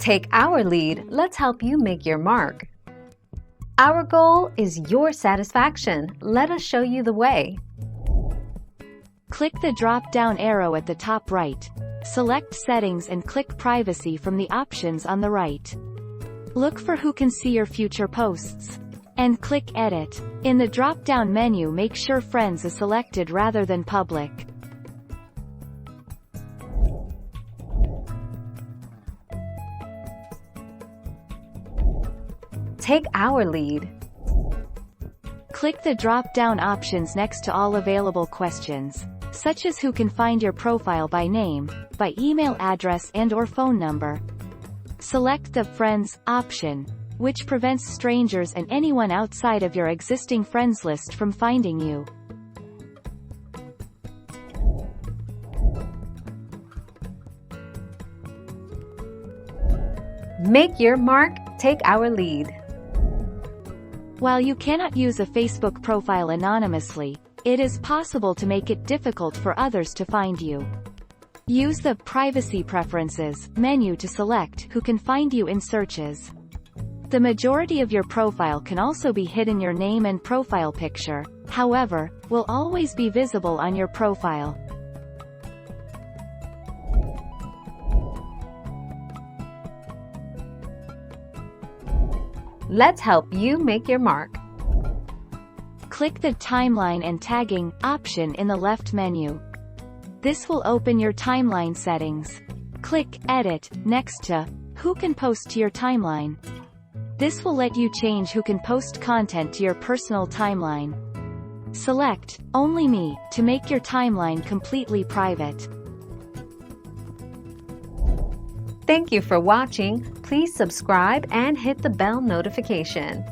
Take our lead, let's help you make your mark. Our goal is your satisfaction. Let us show you the way. Click the drop-down arrow at the top right. Select Settings and click Privacy from the options on the right. Look for Who can see your future posts. And click Edit. In the drop-down menu, make sure Friends is selected rather than Public. Take our lead. Click the drop-down options next to all available questions, such as who can find your profile by name, by email address and/or phone number. Select the Friends option, which prevents strangers and anyone outside of your existing friends list from finding you. Make your mark, take our lead. While you cannot use a Facebook profile anonymously, it is possible to make it difficult for others to find you. Use the Privacy Preferences menu to select who can find you in searches. The majority of your profile can also be hidden. Your name and profile picture, however, will always be visible on your profile. Let's help you make your mark. Click the Timeline and Tagging option in the left menu. This will open your timeline settings. Click Edit next to Who can post to your timeline. This will let you change who can post content to your personal timeline. Select Only Me to make your timeline completely private. Thank you for watching. Please subscribe and hit the bell notification.